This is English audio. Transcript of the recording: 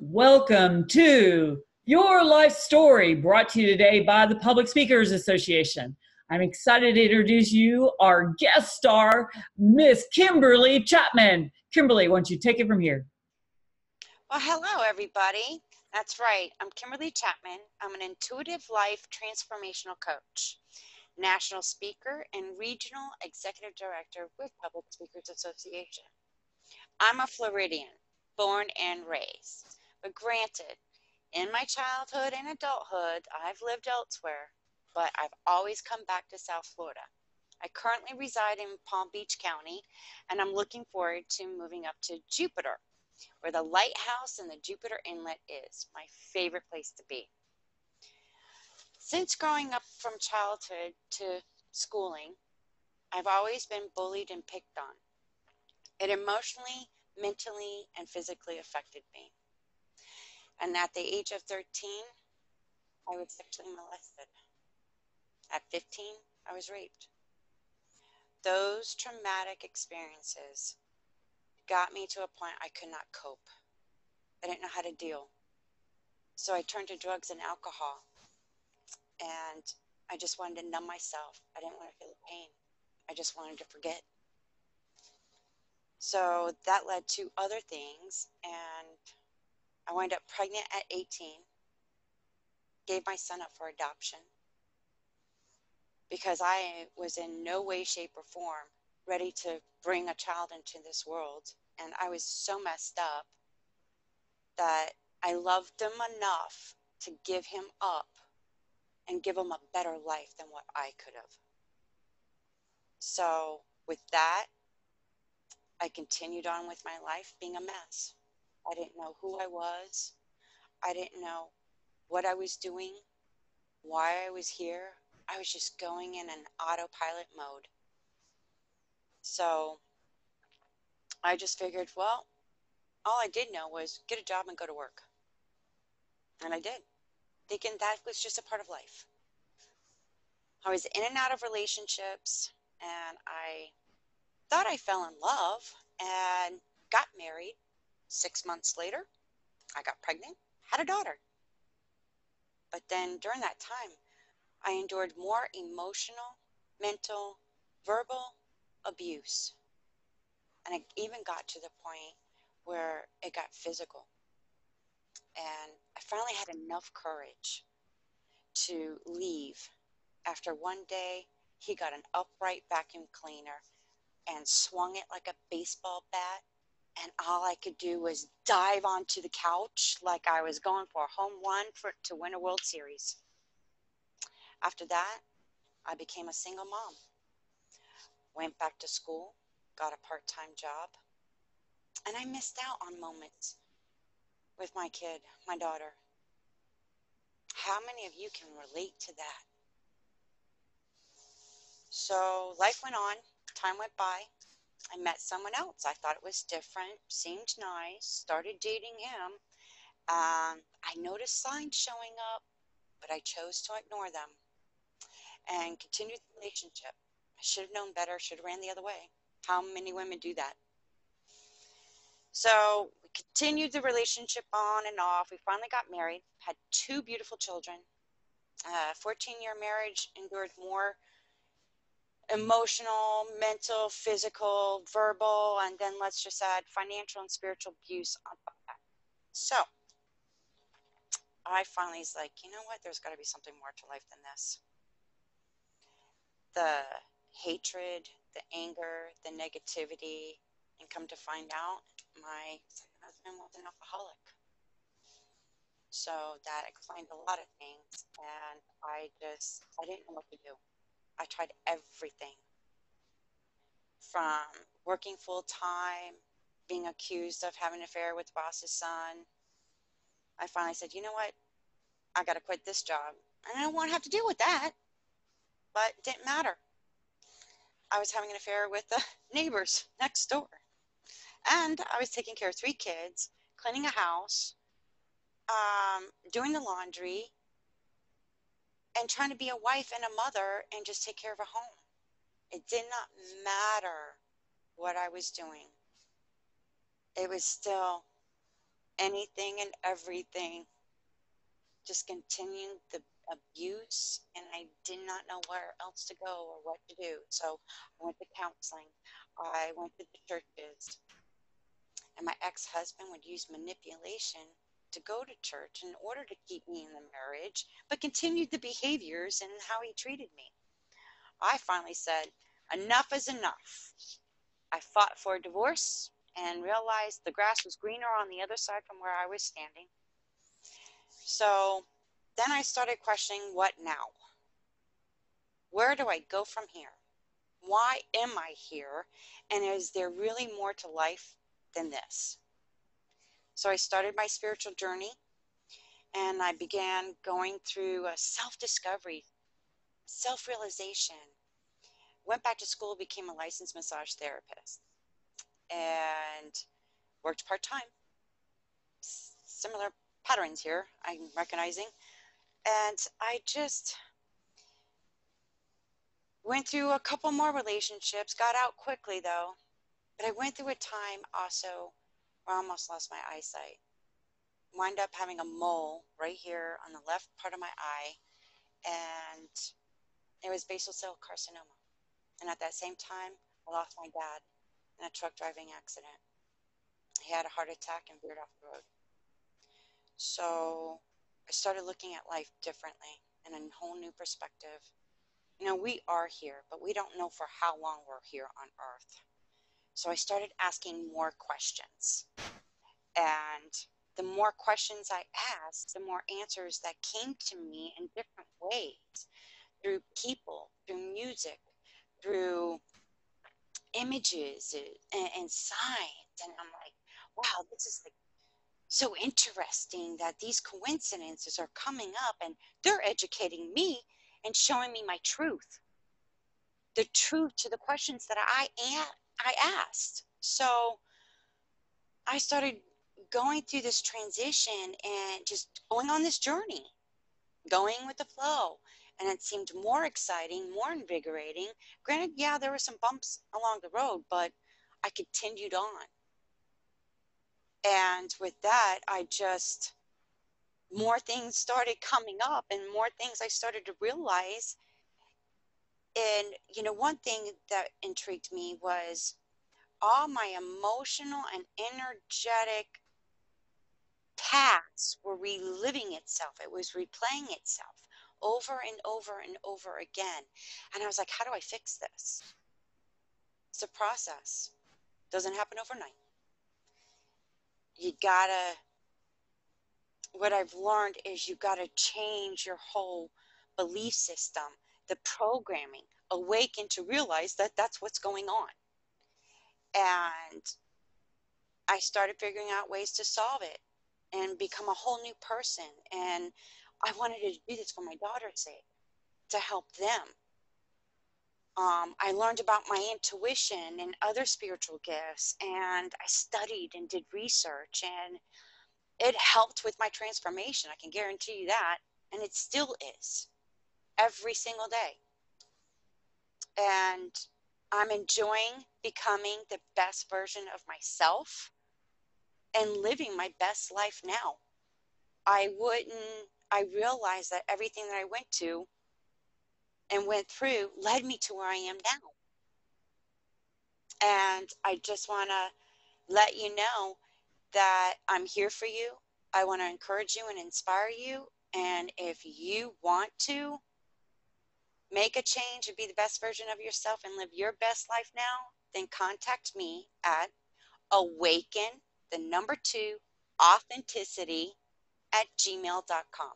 Welcome to Your Life Story, brought to you today by the Public Speakers Association. I'm excited to introduce you our guest star, Miss Kimberly Chapman. Kimberly, why don't you take it from here? Well, hello, everybody. That's right. I'm Kimberly Chapman. I'm an intuitive life transformational coach, national speaker, and regional executive director with Public Speakers Association. I'm a Floridian, born and raised. But granted, in my childhood and adulthood, I've lived elsewhere, but I've always come back to South Florida. I currently reside in Palm Beach County, and I'm looking forward to moving up to Jupiter, where the lighthouse and the Jupiter Inlet is, my favorite place to be. Since growing up from childhood to schooling, I've always been bullied and picked on. It emotionally, mentally, and physically affected me. And at the age of 13, I was sexually molested. At 15, I was raped. Those traumatic experiences got me to a point I could not cope. I didn't know how to deal. So I turned to drugs and alcohol. And I just wanted to numb myself. I didn't want to feel the pain. I just wanted to forget. So that led to other things. And I wound up pregnant at 18. Gave my son up for adoption. Because I was in no way, shape, or form ready to bring a child into this world. And I was so messed up that I loved him enough to give him up and give him a better life than what I could have. So with that, I continued on with my life being a mess. I didn't know who I was. I didn't know what I was doing, why I was here. I was just going in an autopilot mode. So I just figured, well, all I did know was get a job and go to work. And I did, thinking that was just a part of life. I was in and out of relationships, and I thought I fell in love and got married. 6 months later, I got pregnant, had a daughter. But then during that time, I endured more emotional, mental, verbal abuse. And it even got to the point where it got physical. And I finally had enough courage to leave. After one day, he got an upright vacuum cleaner and swung it like a baseball bat. And all I could do was dive onto the couch like I was going for a home run to win a World Series. After that, I became a single mom. Went back to school, got a part-time job, and I missed out on moments with my kid, my daughter. How many of you can relate to that? So life went on, time went by. I met someone else. I thought it was different, seemed nice, started dating him. I noticed signs showing up, but I chose to ignore them and continued the relationship. I should have known better, should have ran the other way. How many women do that? So we continued the relationship on and off. We finally got married, had 2 beautiful children. 14-year marriage endured more emotional, mental, physical, verbal, and then let's just add financial and spiritual abuse on top of that. So I finally was like, you know what? There's got to be something more to life than this. The hatred, the anger, the negativity, and come to find out, my second husband was an alcoholic. So that explained a lot of things, and I didn't know what to do. I tried everything, from working full-time, being accused of having an affair with the boss's son. I finally said, you know what? I got to quit this job. And I don't want to have to deal with that, but it didn't matter. I was having an affair with the neighbors next door. And I was taking care of 3 kids, cleaning a house, doing the laundry, and trying to be a wife and a mother and just take care of a home. It did not matter what I was doing. It was still anything and everything, just continuing the abuse, and I did not know where else to go or what to do. So I went to counseling. I went to the churches, and my ex-husband would use manipulation to go to church in order to keep me in the marriage, but continued the behaviors and how he treated me. I finally said, enough is enough. I fought for a divorce and realized the grass was greener on the other side from where I was standing. So then I started questioning, what now? Where do I go from here? Why am I here? And is there really more to life than this? So I started my spiritual journey, and I began going through a self-discovery, self-realization. Went back to school, became a licensed massage therapist, and worked part-time. Similar patterns here, I'm recognizing. And I just went through a couple more relationships, got out quickly though. But I went through a time also where I almost lost my eyesight. Wind up having a mole right here on the left part of my eye, and it was basal cell carcinoma. And at that same time, I lost my dad in a truck driving accident. He had a heart attack and veered off the road. So I started looking at life differently in a whole new perspective. You know, we are here, but we don't know for how long we're here on earth. So I started asking more questions. And the more questions I asked, the more answers that came to me in different ways, through people, through music, through images and signs. And I'm like, wow, this is like so interesting that these coincidences are coming up and they're educating me and showing me my truth, the truth to the questions that I asked. So I started going through this transition and just going on this journey, going with the flow. And it seemed more exciting, more invigorating. Granted, yeah, there were some bumps along the road, but I continued on. And with that, more things started coming up and more things I started to realize. And, you know, one thing that intrigued me was all my emotional and energetic past were reliving itself. It was replaying itself over and over and over again. And I was like, how do I fix this? It's a process. It doesn't happen overnight. What I've learned is you gotta change your whole belief system, the programming, awaken to realize that that's what's going on. And I started figuring out ways to solve it and become a whole new person. And I wanted to do this for my daughter's sake, to help them. I learned about my intuition and other spiritual gifts, and I studied and did research, and it helped with my transformation. I can guarantee you that. And it still is every single day. And I'm enjoying becoming the best version of myself and living my best life now. I realized that everything that I went to and went through led me to where I am now. And I just want to let you know that I'm here for you. I want to encourage you and inspire you. And if you want to make a change and be the best version of yourself and live your best life now, then contact me at awaken, the number 2, authenticity at gmail.com.